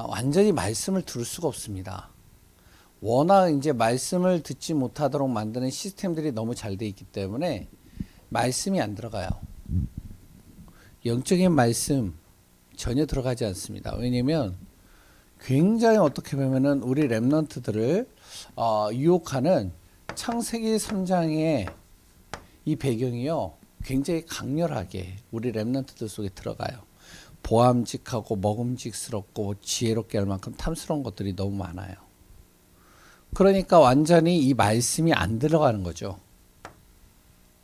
완전히 말씀을 들을 수가 없습니다. 워낙 이제 말씀을 듣지 못하도록 만드는 시스템들이 너무 잘 돼 있기 때문에 말씀이 안 들어가요. 영적인 말씀 전혀 들어가지 않습니다. 왜냐면 굉장히 어떻게 보면은 우리 렘넌트들을 유혹하는 창세기 3장의 이 배경이요, 굉장히 강렬하게 우리 렘넌트들 속에 들어가요. 보암직하고 먹음직스럽고 지혜롭게 할 만큼 탐스러운 것들이 너무 많아요. 그러니까 완전히 이 말씀이 안 들어가는 거죠.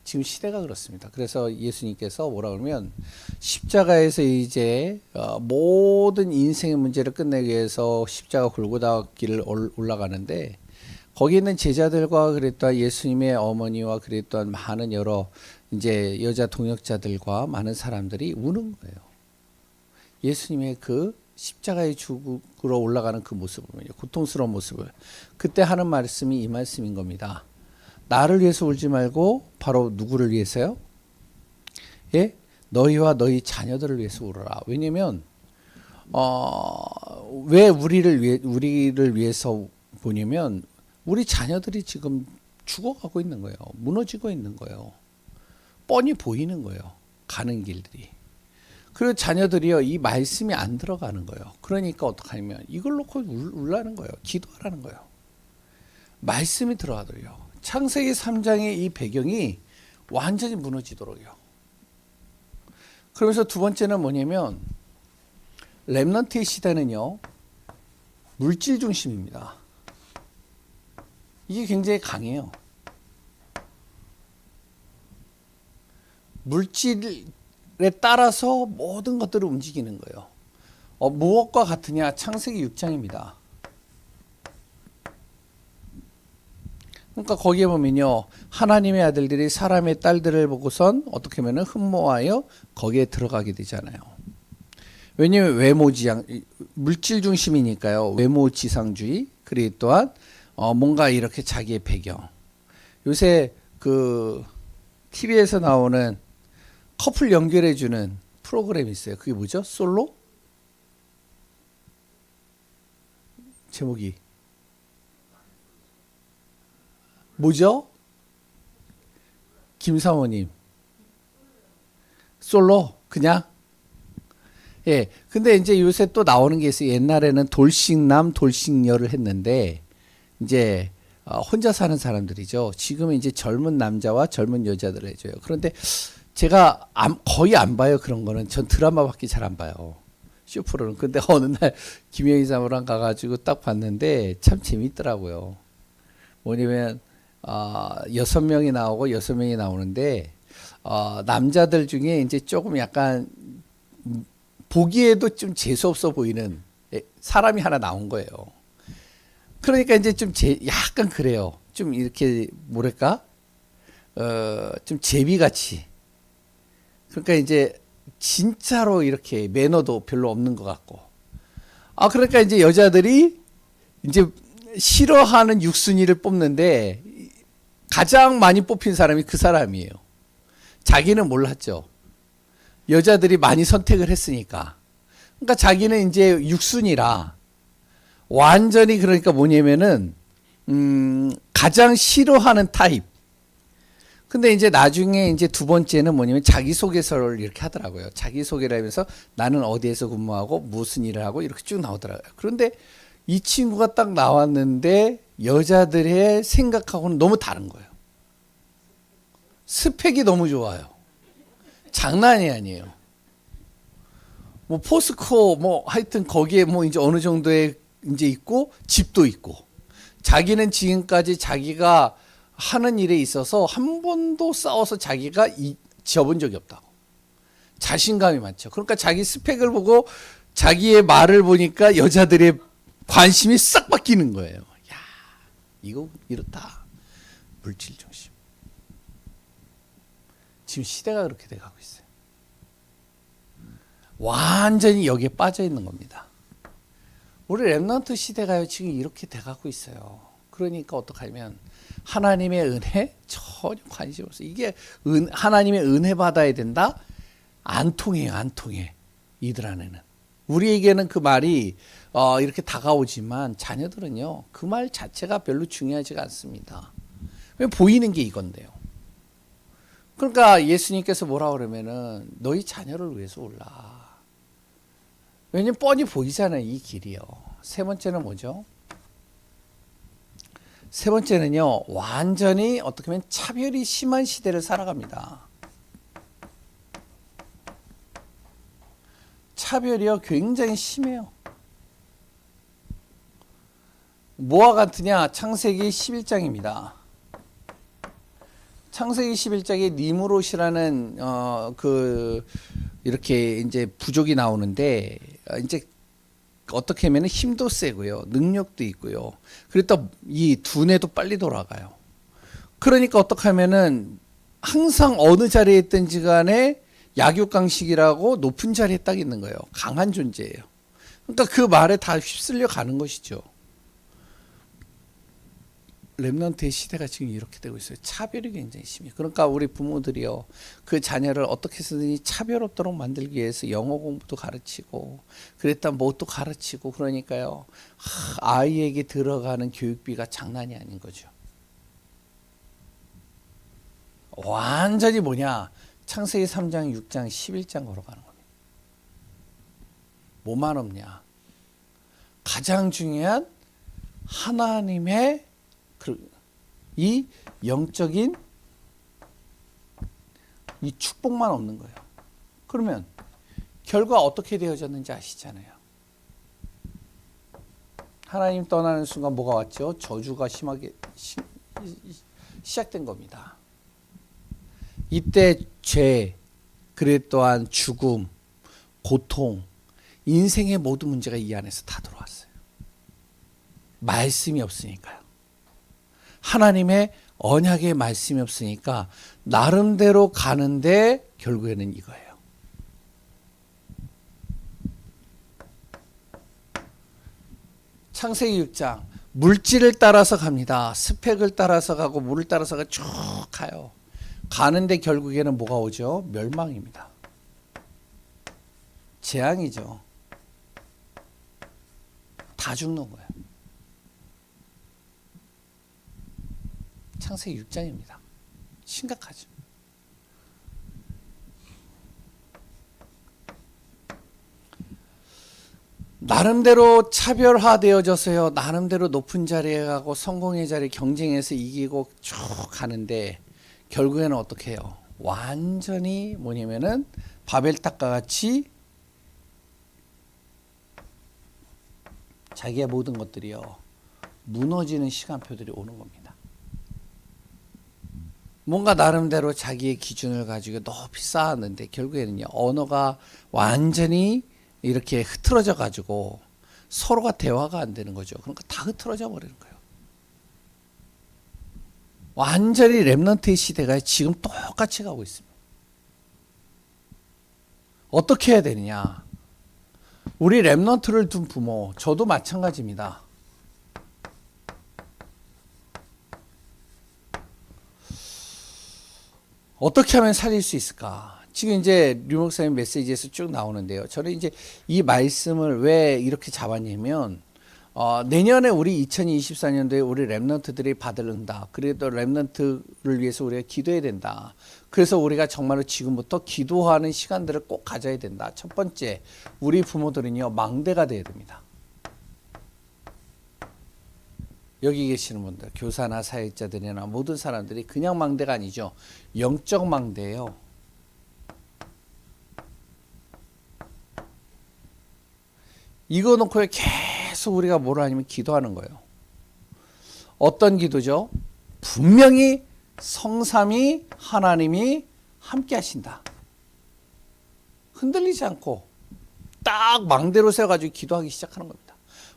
지금 시대가 그렇습니다. 그래서 예수님께서 뭐라 그러면 십자가에서 이제 모든 인생의 문제를 끝내기 위해서 십자가 골고다 길을 올라가는데, 거기 있는 제자들과 그랬던 예수님의 어머니와 그랬던 많은 여러 이제 여자 동역자들과 많은 사람들이 우는 거예요. 예수님의 그 십자가의 죽으로 올라가는 그 모습을, 고통스러운 모습을. 그때 하는 말씀이 이 말씀인 겁니다. 나를 위해서 울지 말고 바로 누구를 위해서요? 예? 너희와 너희 자녀들을 위해서 울어라. 왜냐면 왜 우리를 위해서 보냐면 우리 자녀들이 지금 죽어가고 있는 거예요. 무너지고 있는 거예요. 뻔히 보이는 거예요. 가는 길들이. 그리고 자녀들이요, 이 말씀이 안 들어가는 거예요. 그러니까 어떡하냐면 이걸 놓고 울라는 거예요. 기도하라는 거예요. 말씀이 들어가도록요. 창세기 3장의 이 배경이 완전히 무너지도록요. 그러면서 두 번째는 뭐냐면 렘넌트의 시대는요, 물질 중심입니다. 이게 굉장히 강해요. 물질에 따라서 모든 것들을 움직이는 거예요. 무엇과 같으냐? 창세기 6장입니다. 그러니까 거기에 보면요, 하나님의 아들들이 사람의 딸들을 보고선 어떻게 하면 흠모하여 거기에 들어가게 되잖아요. 왜냐하면 외모지향, 물질 중심이니까요. 외모지상주의, 그리고 또한 뭔가 이렇게 자기의 배경. 요새 그 TV에서 나오는 커플 연결해주는 프로그램이 있어요. 그게 뭐죠? 솔로? 제목이 뭐죠? 김사모님. 솔로? 그냥? 예. 근데 이제 요새 또 나오는 게 있어요. 옛날에는 돌싱남, 돌싱녀를 했는데, 이제, 혼자 사는 사람들이죠. 지금은 이제 젊은 남자와 젊은 여자들을 해줘요. 그런데 제가 거의 안 봐요. 그런 거는. 전 드라마밖에 잘 안 봐요. 쇼프로는. 근데 어느 날 김영희 사모랑 가가지고 딱 봤는데 참 재밌더라고요. 뭐냐면, 6명이 나오고 6명이 나오는데, 남자들 중에 이제 조금 약간, 보기에도 좀 재수없어 보이는 사람이 하나 나온 거예요. 그러니까 이제 좀 약간 그래요. 좀 이렇게, 뭐랄까? 좀 제비같이. 그러니까 이제, 진짜로 이렇게 매너도 별로 없는 것 같고. 그러니까 이제 여자들이 이제 싫어하는 육순이를 뽑는데, 가장 많이 뽑힌 사람이 그 사람이에요. 자기는 몰랐죠. 여자들이 많이 선택을 했으니까. 그러니까 자기는 이제 육순이라 완전히, 그러니까 뭐냐면은 가장 싫어하는 타입. 근데 이제 나중에 이제 두 번째는 뭐냐면 자기소개서를 이렇게 하더라고요. 자기소개를 하면서 나는 어디에서 근무하고 무슨 일을 하고 이렇게 쭉 나오더라고요. 그런데 이 친구가 딱 나왔는데 여자들의 생각하고는 너무 다른 거예요. 스펙이 너무 좋아요. 장난이 아니에요. 뭐 포스코 뭐 하여튼 거기에 뭐 이제 어느 정도의 이제 있고 집도 있고, 자기는 지금까지 자기가 하는 일에 있어서 한 번도 싸워서 자기가 지어본 적이 없다고. 자신감이 많죠. 그러니까 자기 스펙을 보고 자기의 말을 보니까 여자들의 관심이 싹 바뀌는 거예요. 야, 이거 이렇다. 물질 중심. 지금 시대가 그렇게 돼가고 있어요. 완전히 여기에 빠져 있는 겁니다. 우리 렘넌트 시대가 지금 이렇게 돼가고 있어요. 그러니까 어떡하면 하나님의 은혜 전혀 관심 없어요. 이게 하나님의 은혜 받아야 된다? 안 통해요, 안 통해. 이들 안에는. 우리에게는 그 말이 이렇게 다가오지만 자녀들은요, 그 말 자체가 별로 중요하지가 않습니다. 왜 보이는 게 이건데요. 그러니까 예수님께서 뭐라 그러면은 너희 자녀를 위해서 올라. 왜냐면 뻔히 보이잖아요, 이 길이요. 세 번째는 뭐죠? 세 번째는요, 완전히 어떻게 보면 차별이 심한 시대를 살아갑니다. 차별이요, 굉장히 심해요. 뭐와 같으냐? 창세기 11장입니다. 창세기 11장에 니므롯이라는 이렇게 이제 부족이 나오는데 이제 어떻게 하면 힘도 세고요, 능력도 있고요. 그리고 또 이 두뇌도 빨리 돌아가요. 그러니까 어떻게 하면은 항상 어느 자리에 있든지 간에 약육강식이라고 높은 자리에 딱 있는 거예요. 강한 존재예요. 그러니까 그 말에 다 휩쓸려 가는 것이죠. 렘넌트의 시대가 지금 이렇게 되고 있어요. 차별이 굉장히 심해요. 그러니까 우리 부모들이요, 그 자녀를 어떻게 해서든지 차별 없도록 만들기 위해서 영어 공부도 가르치고 그랬다 뭣도 가르치고, 그러니까요, 아이에게 들어가는 교육비가 장난이 아닌 거죠. 완전히 뭐냐, 창세기 3장 6장 11장 걸어가는 겁니다. 뭐만 없냐, 가장 중요한 하나님의 이 영적인 이 축복만 없는 거예요. 그러면 결과 어떻게 되어졌는지 아시잖아요. 하나님 떠나는 순간 뭐가 왔죠? 저주가 심하게 시작된 겁니다. 이때 죄, 그리고 또한 죽음, 고통, 인생의 모든 문제가 이 안에서 다 들어왔어요. 말씀이 없으니까요. 하나님의 언약의 말씀이 없으니까 나름대로 가는데 결국에는 이거예요. 창세기 6장, 물질을 따라서 갑니다. 스펙을 따라서 가고 물을 따라서 쭉 가요. 가는데 결국에는 뭐가 오죠? 멸망입니다. 재앙이죠. 다 죽는 거예요. 창세기 6장입니다. 심각하죠. 나름대로 차별화되어져서요, 나름대로 높은 자리에 가고 성공의 자리 경쟁에서 이기고 쭉 가는데 결국에는 어떻게 해요? 완전히 뭐냐면은 바벨탑과 같이 자기의 모든 것들이요, 무너지는 시간표들이 오는 겁니다. 뭔가 나름대로 자기의 기준을 가지고 높이 쌓았는데 결국에는요, 언어가 완전히 이렇게 흐트러져 가지고 서로가 대화가 안 되는 거죠. 그러니까 다 흐트러져 버리는 거예요. 완전히 렘넌트의 시대가 지금 똑같이 가고 있습니다. 어떻게 해야 되느냐? 우리 렘넌트를 둔 부모, 저도 마찬가지입니다. 어떻게 하면 살릴 수 있을까? 지금 이제 류 목사님 메시지에서 쭉 나오는데요. 저는 이제 이 말씀을 왜 이렇게 잡았냐면, 내년에 우리 2024년도에 우리 렘넌트들이 받을 응답, 그래도 렘넌트를 위해서 우리가 기도해야 된다. 그래서 우리가 정말로 지금부터 기도하는 시간들을 꼭 가져야 된다. 첫 번째, 우리 부모들은요, 망대가 돼야 됩니다. 여기 계시는 분들, 교사나 사역자들이나 모든 사람들이 그냥 망대가 아니죠. 영적 망대예요. 이거 놓고 계속 우리가 뭐라 하냐면 기도하는 거예요. 어떤 기도죠? 분명히 성삼위 하나님이 함께 하신다. 흔들리지 않고 딱 망대로 세워가지고 기도하기 시작하는 겁니다.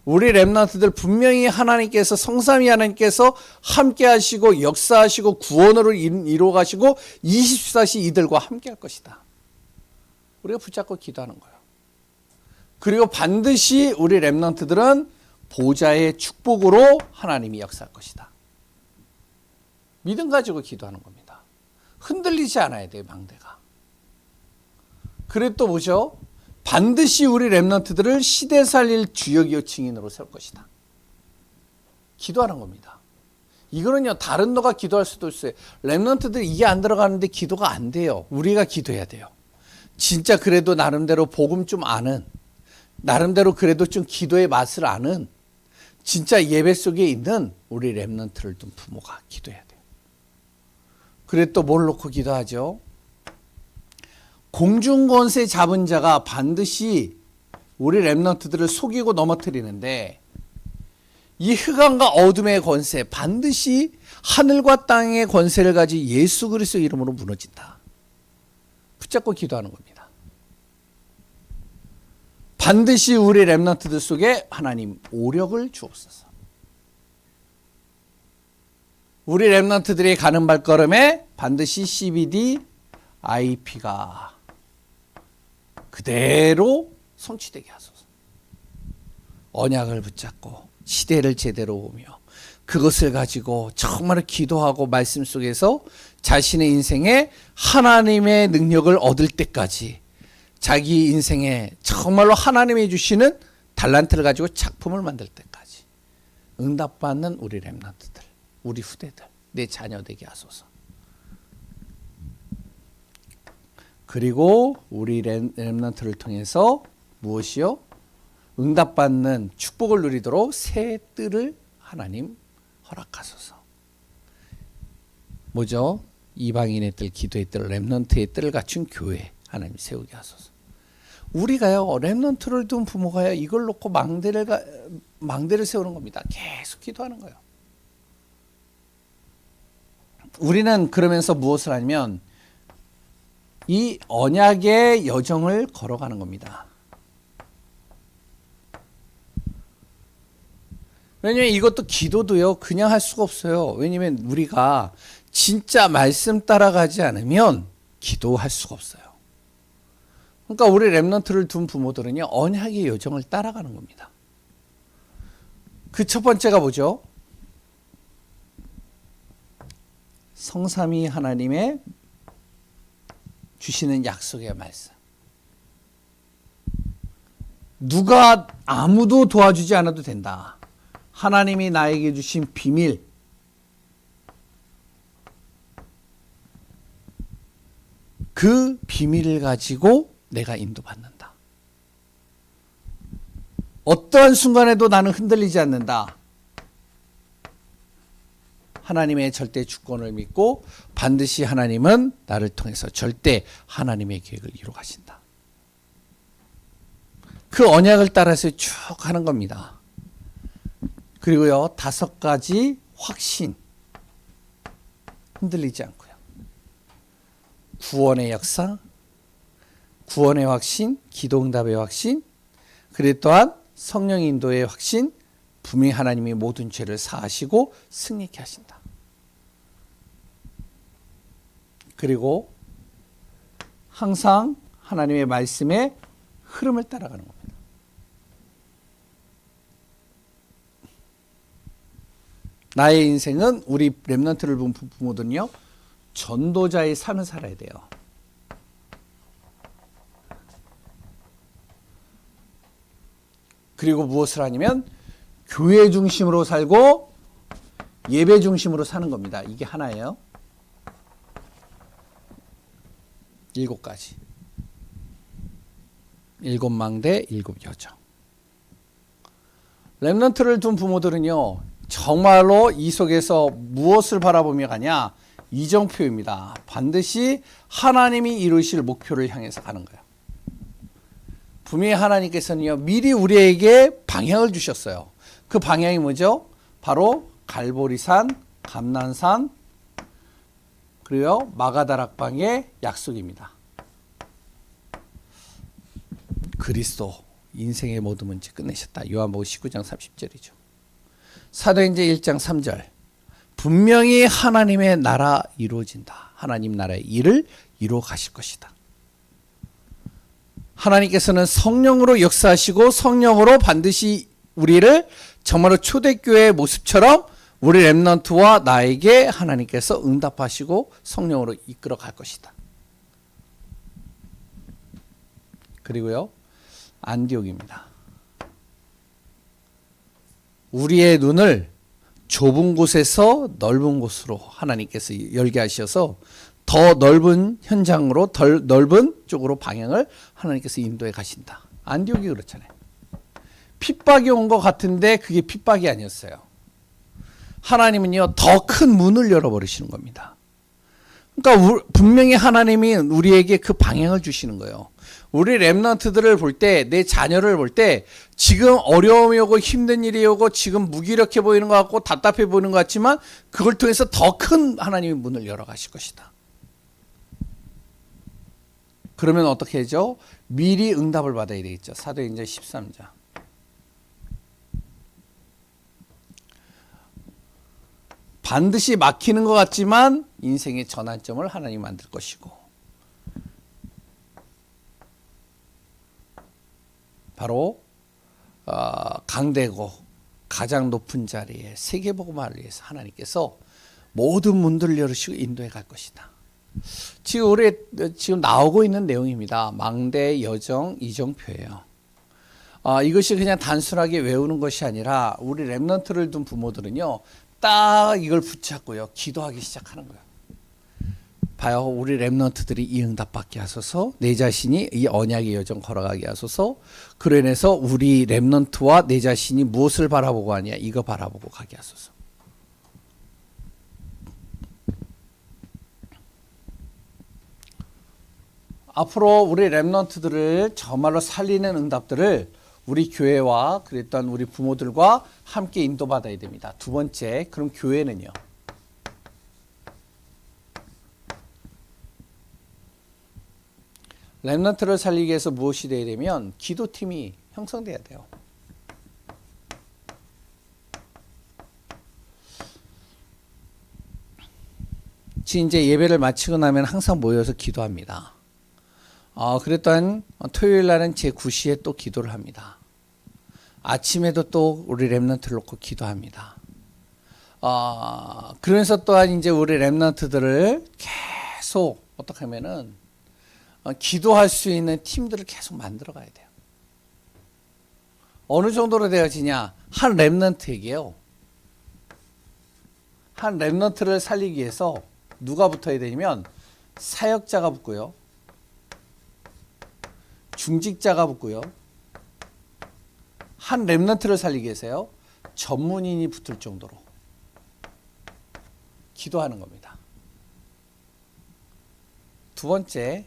우리 렘넌트들 분명히 하나님께서, 성삼위 하나님께서 함께 하시고 역사하시고 구원을 이루어 가시고 24시 이들과 함께 할 것이다. 우리가 붙잡고 기도하는 거예요. 그리고 반드시 우리 렘넌트들은 보좌의 축복으로 하나님이 역사할 것이다. 믿음 가지고 기도하는 겁니다. 흔들리지 않아야 돼요, 망대가. 그리고 또 뭐죠? 반드시 우리 렘넌트들을 시대 살릴 주역이요 증인으로 세울 것이다. 기도하는 겁니다. 이거는요, 다른 너가 기도할 수도 있어요. 렘넌트들이 이게 안 들어가는데 기도가 안 돼요. 우리가 기도해야 돼요. 진짜 그래도 나름대로 복음 좀 아는, 나름대로 그래도 좀 기도의 맛을 아는, 진짜 예배 속에 있는 우리 렘넌트를 둔 부모가 기도해야 돼요. 그래 또 뭘 놓고 기도하죠? 공중권세 잡은 자가 반드시 우리 렘넌트들을 속이고 넘어뜨리는데, 이 흑암과 어둠의 권세, 반드시 하늘과 땅의 권세를 가진 예수 그리스도 이름으로 무너진다. 붙잡고 기도하는 겁니다. 반드시 우리 렘넌트들 속에 하나님 오력을 주옵소서. 우리 렘넌트들이 가는 발걸음에 반드시 CBD, IP가 그대로 성취되게 하소서. 언약을 붙잡고 시대를 제대로 보며 그것을 가지고 정말 기도하고 말씀 속에서 자신의 인생에 하나님의 능력을 얻을 때까지, 자기 인생에 정말로 하나님이 주시는 달란트를 가지고 작품을 만들 때까지 응답받는 우리 렘넌트들, 우리 후대들, 내 자녀 되게 하소서. 그리고 우리 렘넌트를 통해서 무엇이요? 응답받는 축복을 누리도록 새 뜰을 하나님 허락하소서. 뭐죠? 이방인의 뜰, 기도의 뜰, 렘넌트의 뜰을 갖춘 교회 하나님 세우게 하소서. 우리가요, 렘넌트를 둔 부모가요, 이걸 놓고 망대를 세우는 겁니다. 계속 기도하는 거예요. 우리는 그러면서 무엇을 하냐면 이 언약의 여정을 걸어가는 겁니다. 왜냐하면 이것도 기도도요, 그냥 할 수가 없어요. 왜냐하면 우리가 진짜 말씀 따라가지 않으면 기도할 수가 없어요. 그러니까 우리 렘넌트를 둔 부모들은요, 언약의 여정을 따라가는 겁니다. 그 첫 번째가 뭐죠? 성삼위 하나님의 주시는 약속의 말씀. 누가 아무도 도와주지 않아도 된다. 하나님이 나에게 주신 비밀, 그 비밀을 가지고 내가 인도받는다. 어떠한 순간에도 나는 흔들리지 않는다. 하나님의 절대 주권을 믿고 반드시 하나님은 나를 통해서 절대 하나님의 계획을 이루어 가신다. 그 언약을 따라서 쭉 하는 겁니다. 그리고요, 5가지 확신, 흔들리지 않고요. 구원의 역사, 구원의 확신, 기도응답의 확신, 그리고 또한 성령 인도의 확신, 분명히 하나님이 모든 죄를 사하시고 승리케 하신다. 그리고 항상 하나님의 말씀의 흐름을 따라가는 겁니다. 나의 인생은, 우리 렘넌트를 본 부모들은요, 전도자의 삶을 살아야 돼요. 그리고 무엇을 하냐면 교회 중심으로 살고 예배 중심으로 사는 겁니다. 이게 하나예요. 7가지. 7망대, 7여정. 렘넌트를 둔 부모들은요, 정말로 이 속에서 무엇을 바라보며 가냐? 이정표입니다. 반드시 하나님이 이루실 목표를 향해서 가는 거예요. 분명히 하나님께서는요, 미리 우리에게 방향을 주셨어요. 그 방향이 뭐죠? 바로 갈보리산, 감난산, 그리고 마가다락방의 약속입니다. 그리스도 인생의 모든 문제 끝내셨다. 요한복음 19장 30절이죠. 사도행전 1장 3절. 분명히 하나님의 나라 이루어진다. 하나님 나라의 일을 이루어 가실 것이다. 하나님께서는 성령으로 역사하시고 성령으로 반드시 우리를 정말로 초대교회의 모습처럼 우리 렘넌트와 나에게 하나님께서 응답하시고 성령으로 이끌어 갈 것이다. 그리고요, 안디옥입니다. 우리의 눈을 좁은 곳에서 넓은 곳으로 하나님께서 열게 하셔서 더 넓은 현장으로 더 넓은 쪽으로 방향을 하나님께서 인도해 가신다. 안디옥이 그렇잖아요. 핍박이 온 것 같은데 그게 핍박이 아니었어요. 하나님은요, 더 큰 문을 열어버리시는 겁니다. 그러니까 분명히 하나님이 우리에게 그 방향을 주시는 거예요. 우리 렘넌트들을 볼 때, 내 자녀를 볼 때 지금 어려움이 오고 힘든 일이 오고 지금 무기력해 보이는 것 같고 답답해 보이는 것 같지만 그걸 통해서 더 큰 하나님의 문을 열어가실 것이다. 그러면 어떻게 하죠? 미리 응답을 받아야 되겠죠. 사도행전 13장. 반드시 막히는 것 같지만 인생의 전환점을 하나님 만들 것이고, 바로 강대고 가장 높은 자리에 세계복음화를 위해서 하나님께서 모든 문들을 열으시고 인도해 갈 것이다. 지금 나오고 있는 내용입니다. 망대, 여정, 이정표예요. 이것이 그냥 단순하게 외우는 것이 아니라 우리 렘넌트를 둔 부모들은요, 딱 이걸 붙잡고요, 기도하기 시작하는 거예요. 봐요, 우리 렘넌트들이 이 응답 받게 하소서, 내 자신이 이 언약의 여정 걸어가게 하소서. 그로 인해서 우리 렘넌트와 내 자신이 무엇을 바라보고 하냐, 이거 바라보고 가게 하소서. 앞으로 우리 렘넌트들을 정말로 살리는 응답들을 우리 교회와 그랬던 우리 부모들과 함께 인도받아야 됩니다. 두 번째, 그럼 교회는요? 렘넌트를 살리기 위해서 무엇이 돼야 되면 기도팀이 형성돼야 돼요. 이제 예배를 마치고 나면 항상 모여서 기도합니다. 그랬던 토요일 날은 제 9시에 또 기도를 합니다. 아침에도 또 우리 렘넌트를 놓고 기도합니다. 그러면서 또한 이제 우리 렘넌트들을 계속 어떻게 하면은 기도할 수 있는 팀들을 계속 만들어 가야 돼요. 어느 정도로 되어지냐? 한 렘넌트에게요, 한 렘넌트를 살리기 위해서 누가 붙어야 되냐면 사역자가 붙고요, 중직자가 붙고요, 한 렘넌트를 살리기 위해서요, 전문인이 붙을 정도로 기도하는 겁니다. 두 번째,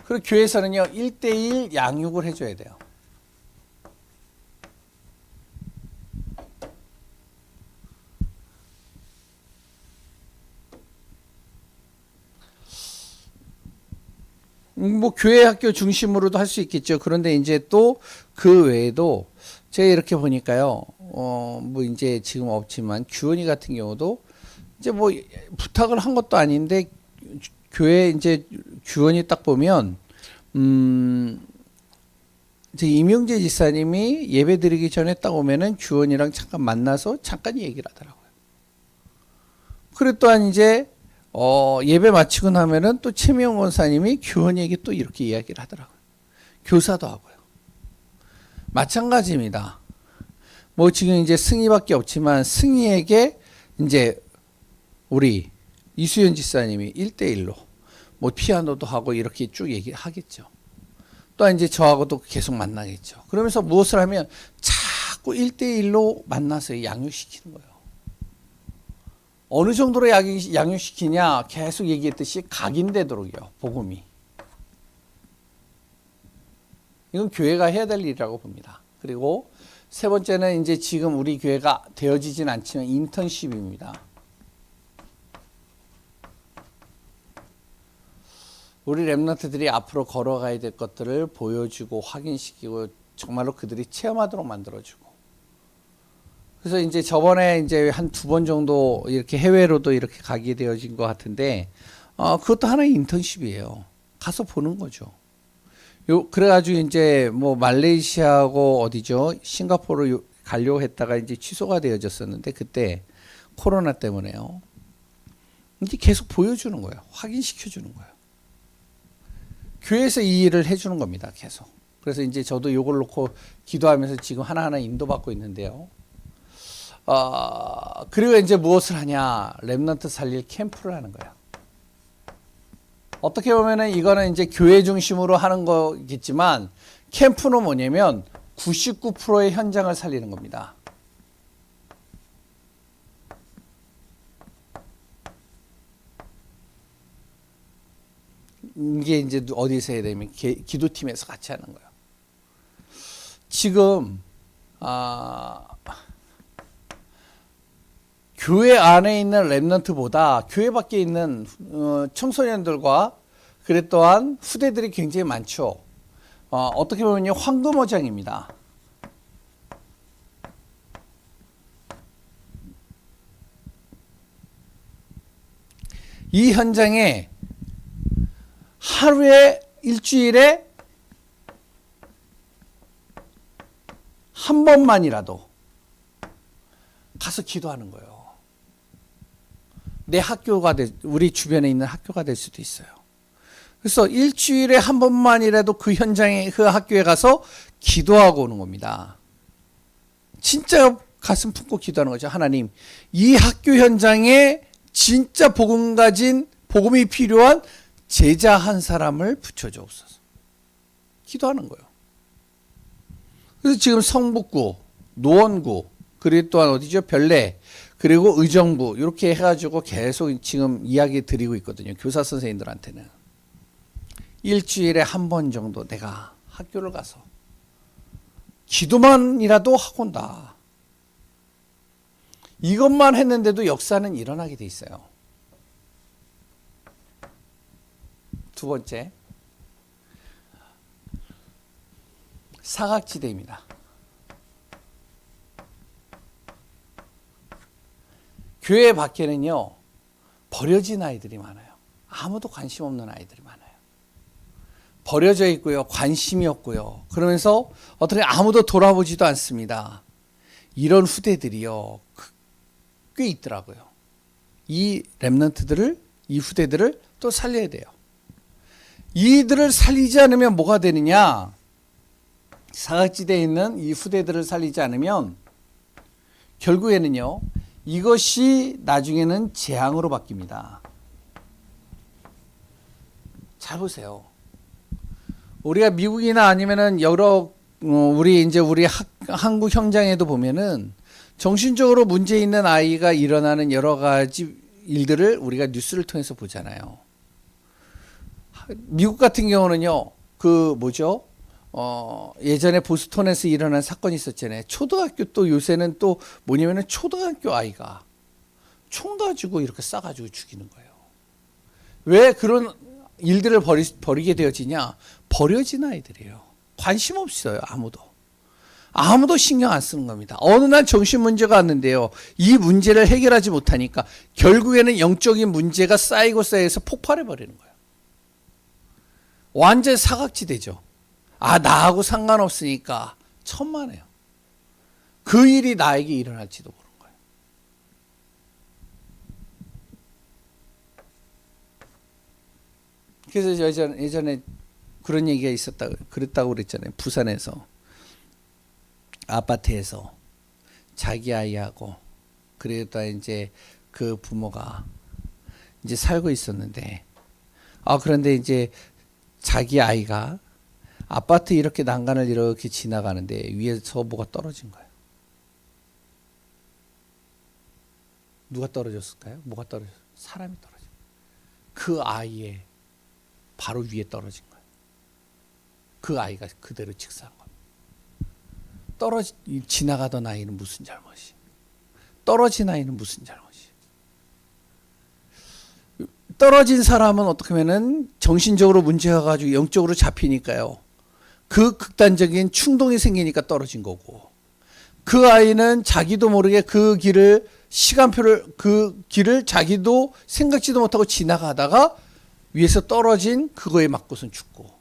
그리고 교회에서는요, 1대1 양육을 해줘야 돼요. 뭐 교회 학교 중심으로도 할 수 있겠죠. 그런데 이제 또 그 외에도 제가 이렇게 보니까요, 뭐 이제 지금 없지만 규원이 같은 경우도 이제 뭐 부탁을 한 것도 아닌데 교회 이제 규원이 딱 보면 이제 이명재 지사님이 예배 드리기 전에 딱 오면은 규원이랑 잠깐 만나서 잠깐 얘기를 하더라고요. 그리고 또한 이제 예배 마치고 나면은 또 최명 원사님이 규원이에게 또 이렇게 이야기를 하더라고요. 교사도 하고요. 마찬가지입니다. 뭐 지금 이제 승희밖에 없지만 승희에게 이제 우리 이수연 지사님이 1대1로 뭐 피아노도 하고 이렇게 쭉 얘기하겠죠. 또 이제 저하고도 계속 만나겠죠. 그러면서 무엇을 하면 자꾸 1대1로 만나서 양육시키는 거예요. 어느 정도로 양육시키냐, 계속 얘기했듯이 각인되도록요, 복음이. 이건 교회가 해야 될 일이라고 봅니다. 그리고 세 번째는 이제 지금 우리 교회가 되어지진 않지만 인턴십입니다. 우리 렘넌트들이 앞으로 걸어가야 될 것들을 보여주고 확인시키고 정말로 그들이 체험하도록 만들어주고. 그래서 이제 저번에 이제 한 2번 정도 이렇게 해외로도 이렇게 가게 되어진 것 같은데, 그것도 하나의 인턴십이에요. 가서 보는 거죠. 그래가지고 이제 뭐 말레이시아하고 어디죠? 싱가포르 가려고 했다가 이제 취소가 되어졌었는데, 그때 코로나 때문에요. 이제 계속 보여주는 거예요. 확인시켜주는 거예요. 교회에서 이 일을 해주는 겁니다. 계속. 그래서 이제 저도 이걸 놓고 기도하면서 지금 하나하나 인도받고 있는데요. 그리고 이제 무엇을 하냐? 렘넌트 살릴 캠프를 하는 거야. 어떻게 보면은 이거는 이제 교회 중심으로 하는 거겠지만 캠프는 뭐냐면 99%의 현장을 살리는 겁니다. 이게 이제 어디서 해야 되면 기도팀에서 같이 하는 거예요. 지금 교회 안에 있는 렘넌트보다 교회 밖에 있는 청소년들과 그래 또한 후대들이 굉장히 많죠. 어떻게 보면 황금어장입니다. 이 현장에 하루에 일주일에 한 번만이라도 가서 기도하는 거예요. 내 학교가 우리 주변에 있는 학교가 될 수도 있어요. 그래서 일주일에 한 번만이라도 그 현장에 그 학교에 가서 기도하고 오는 겁니다. 진짜 가슴 품고 기도하는 거죠. 하나님, 이 학교 현장에 진짜 복음 가진 복음이 필요한 제자 한 사람을 붙여주옵소서. 기도하는 거예요. 그래서 지금 성북구, 노원구, 그리고 또한 어디죠? 별내, 그리고 의정부 이렇게 해가지고 계속 지금 이야기 드리고 있거든요. 교사 선생님들한테는. 일주일에 한 번 정도 내가 학교를 가서 기도만이라도 하고 온다. 이것만 했는데도 역사는 일어나게 돼 있어요. 두 번째, 사각지대입니다. 교회 밖에는요, 버려진 아이들이 많아요. 아무도 관심 없는 아이들이 많아요. 버려져 있고요, 관심이 없고요. 그러면서 어떻게 아무도 돌아보지도 않습니다. 이런 후대들이요, 꽤 있더라고요. 이 렘넌트들을, 이 후대들을 또 살려야 돼요. 이들을 살리지 않으면 뭐가 되느냐? 사각지대에 있는 이 후대들을 살리지 않으면 결국에는요, 이것이 나중에는 재앙으로 바뀝니다. 잘 보세요. 우리가 미국이나 아니면은 여러 우리 한국 현장에도 보면은 정신적으로 문제 있는 아이가 일어나는 여러 가지 일들을 우리가 뉴스를 통해서 보잖아요. 미국 같은 경우는요, 예전에 보스턴에서 일어난 사건이 있었잖아요. 초등학교 또 요새는 또 뭐냐면은 초등학교 아이가 총 가지고 이렇게 쏴가지고 죽이는 거예요. 왜 그런 일들을 벌이게 되어지냐? 버려진 아이들이에요. 관심 없어요. 아무도 신경 안 쓰는 겁니다. 어느 날 정신 문제가 왔는데요. 이 문제를 해결하지 못하니까 결국에는 영적인 문제가 쌓여서 폭발해 버리는 거예요. 완전 사각지대죠. 나하고 상관없으니까 천만에요. 그 일이 나에게 일어날지도 모르는 거예요. 그래서 예전에 그런 얘기가 그랬다고 그랬잖아요. 부산에서 아파트에서 자기 아이하고 그래도 이제 그 부모가 이제 살고 있었는데, 그런데 이제 자기 아이가 아파트 이렇게 난간을 이렇게 지나가는데 위에서 뭐가 떨어진 거예요. 누가 떨어졌을까요? 뭐가 떨어졌어요? 사람이 떨어진 거예요. 그 아이의 바로 위에 떨어진 거예요. 그 아이가 그대로 직사한 겁니다. 지나가던 아이는 무슨 잘못이? 떨어진 아이는 무슨 잘못이? 떨어진 사람은 어떻게 하면은 정신적으로 문제가 가지고 영적으로 잡히니까요. 그 극단적인 충동이 생기니까 떨어진 거고, 그 아이는 자기도 모르게 그 길을 자기도 생각지도 못하고 지나가다가 위에서 떨어진 그거에 맞고선 죽고,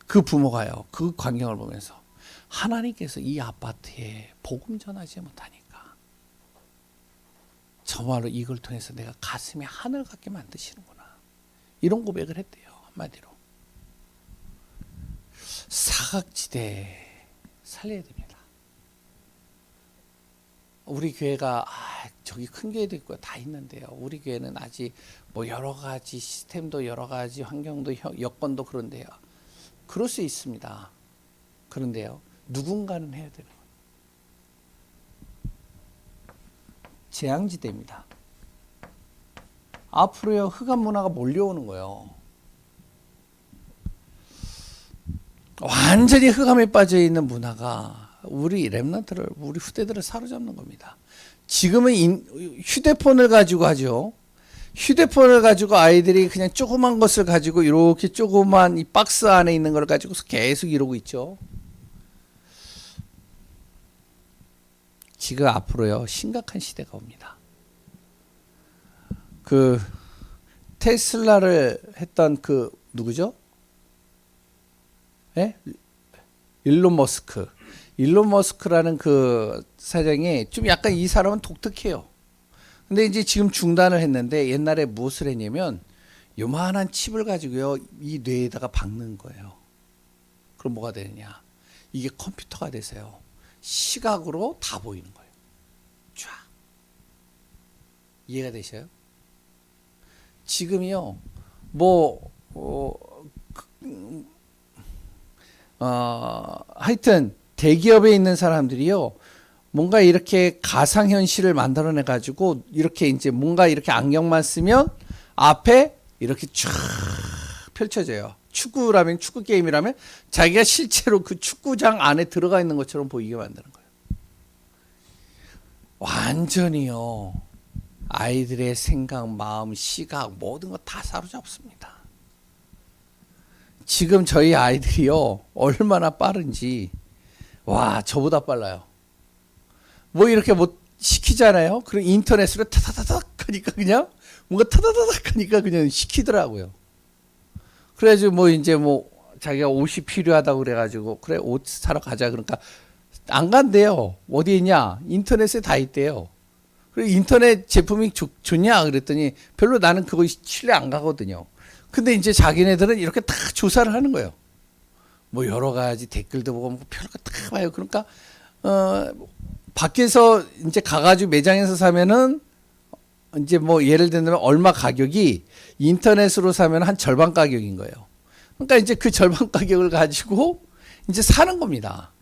그 부모가요, 그 광경을 보면서 하나님께서 이 아파트에 복음 전하지 못하니까 정말로 이걸 통해서 내가 가슴에 하늘 같게 만드시는구나, 이런 고백을 했대요. 한마디로 사각지대 살려야 됩니다. 우리 교회가 저기 큰 교회도 있고 다 있는데요. 우리 교회는 아직 뭐 여러 가지 시스템도 여러 가지 환경도 여건도 그런데요. 그럴 수 있습니다. 그런데요. 누군가는 해야 되는 거예요. 재앙지대입니다. 앞으로요. 흑암 문화가 몰려오는 거예요. 완전히 흑암에 빠져 있는 문화가 우리 랩런트를 우리 후대들을 사로잡는 겁니다. 지금은 휴대폰을 가지고 하죠. 휴대폰을 가지고 아이들이 그냥 조그만 것을 가지고 이렇게 조그만 이 박스 안에 있는 걸 가지고 계속 이러고 있죠. 지금 앞으로요 심각한 시대가 옵니다. 그 테슬라를 했던 그 누구죠? 예? 일론 머스크라는 그 사장이 좀 약간 이 사람은 독특해요. 근데 이제 지금 중단을 했는데 옛날에 무엇을 했냐면 요만한 칩을 가지고요 이 뇌에다가 박는 거예요. 그럼 뭐가 되느냐? 이게 컴퓨터가 돼서요 시각으로 다 보이는 거예요. 쫙. 이해가 되셔요? 지금이요 하여튼 대기업에 있는 사람들이요 뭔가 이렇게 가상현실을 만들어내 가지고 이렇게 이제 뭔가 이렇게 안경만 쓰면 앞에 이렇게 쫙 펼쳐져요. 축구라면 축구 게임이라면 자기가 실제로 그 축구장 안에 들어가 있는 것처럼 보이게 만드는 거예요. 완전히요 아이들의 생각, 마음, 시각 모든 거 다 사로잡습니다. 지금 저희 아이들이요 얼마나 빠른지 와 저보다 빨라요. 뭐 이렇게 뭐 시키잖아요. 그럼 인터넷으로 타다다닥 하니까 그냥 뭔가 타다다닥 하니까 그냥 시키더라고요. 그래가지고 뭐 이제 뭐 자기가 옷이 필요하다고 그래가지고 그래 옷 사러 가자 그러니까 안 간대요. 어디 있냐? 인터넷에 다 있대요. 그리고 인터넷 제품이 좋냐 그랬더니 별로 나는 그거 신뢰 안 가거든요. 근데 이제 자기네들은 이렇게 다 조사를 하는 거예요. 뭐 여러 가지 댓글도 보고 뭐 별거 다 봐요. 그러니까 밖에서 이제 가가지고 매장에서 사면은 이제 뭐 예를 들면 얼마 가격이 인터넷으로 사면 한 절반 가격인 거예요. 그러니까 이제 그 절반 가격을 가지고 이제 사는 겁니다.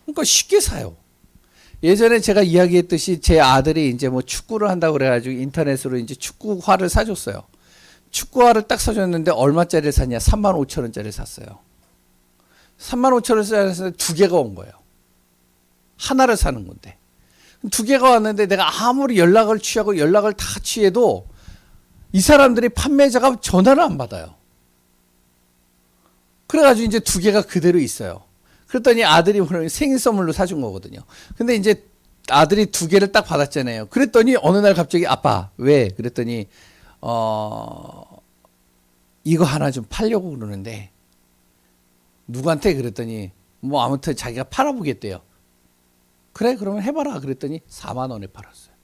그러니까 쉽게 사요. 예전에 제가 이야기했듯이 제 아들이 이제 뭐 축구를 한다고 그래가지고 인터넷으로 이제 축구화를 사줬어요. 축구화를 딱 사줬는데 얼마짜리를 샀냐? 35,000원짜리를 샀어요. 35,000원짜리를 샀는데 두 개가 온 거예요. 하나를 사는 건데. 두 개가 왔는데 내가 아무리 연락을 취하고 연락을 다 취해도 이 사람들이 판매자가 전화를 안 받아요. 그래가지고 이제 두 개가 그대로 있어요. 그랬더니 아들이 생일 선물로 사준 거거든요. 근데 이제 아들이 두 개를 딱 받았잖아요. 그랬더니 어느 날 갑자기 아빠 왜? 그랬더니 이거 하나 좀 팔려고 그러는데 누구한테 그랬더니 뭐 아무튼 자기가 팔아보겠대요. 그래 그러면 해봐라 그랬더니 4만 원에 팔았어요.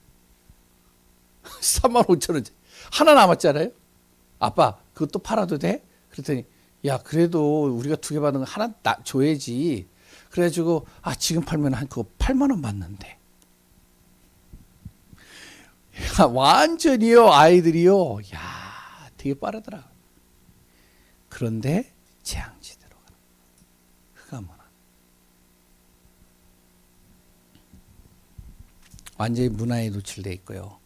3만 5천 원 하나 남았잖아요. 아빠 그것도 팔아도 돼? 그랬더니 야 그래도 우리가 두 개 받은 거 하나 줘야지. 그래가지고 지금 팔면 한 그거 8만 원 받는데. 야, 완전히요 아이들이요 야 되게 빠르더라. 그런데 재앙지대로 가는 흑암문화. 완전히 문화에 노출되어 있고요.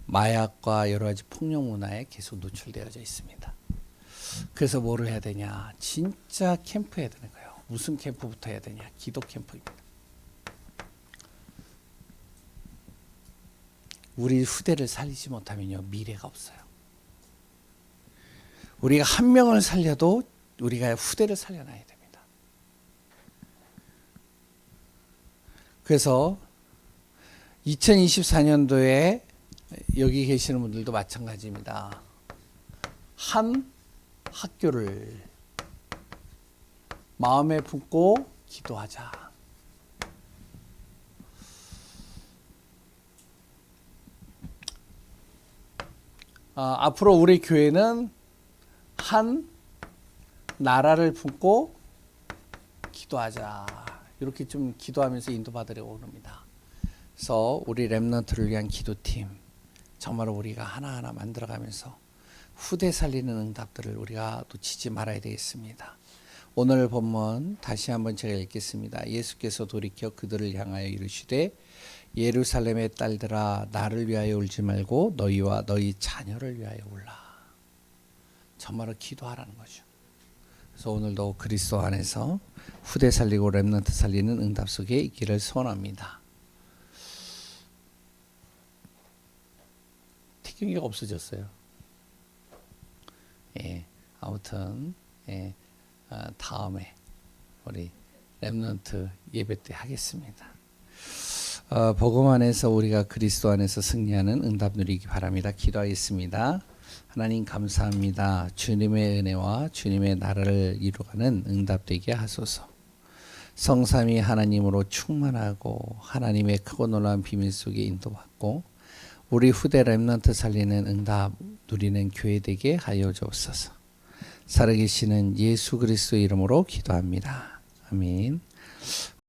마약과 여러 가지 폭력 문화에 계속 노출되어져 있습니다. 그래서 뭐를 해야 되냐? 진짜 캠프 해야 되는 거예요. 무슨 캠프부터 해야 되냐? 기도 캠프입니다. 우리 후대를 살리지 못하면요 미래가 없어요. 우리가 한 명을 살려도 우리가 후대를 살려놔야 됩니다. 그래서 2024년도에 여기 계시는 분들도 마찬가지입니다. 한 학교를 마음에 품고 기도하자. 앞으로 우리 교회는 한 나라를 품고 기도하자. 이렇게 좀 기도하면서 인도받으려고 합니다. 그래서 우리 렘넌트를 위한 기도팀 정말 우리가 하나하나 만들어가면서 후대 살리는 응답들을 우리가 놓치지 말아야 되겠습니다. 오늘 본문 다시 한번 제가 읽겠습니다. 예수께서 돌이켜 그들을 향하여 이르시되 예루살렘의 딸들아 나를 위하여 울지 말고 너희와 너희 자녀를 위하여 울라. 정말로 기도하라는 거죠. 그래서 오늘도 그리스도 안에서 후대 살리고 렘넌트 살리는 응답 속에 있기를 소원합니다. 튀김기가 없어졌어요. 예, 아무튼 다음에 우리 렘넌트 예배 때 하겠습니다. 복음 안에서 우리가 그리스도 안에서 승리하는 응답 누리기 바랍니다. 기도하겠습니다. 하나님 감사합니다. 주님의 은혜와 주님의 나라를 이루어가는 응답 되게 하소서. 성삼위 하나님으로 충만하고 하나님의 크고 놀라운 비밀 속에 인도받고 우리 후대 렘넌트 살리는 응답 누리는 교회 되게 하여 주옵소서. 살아계시는 예수 그리스도 이름으로 기도합니다. 아멘.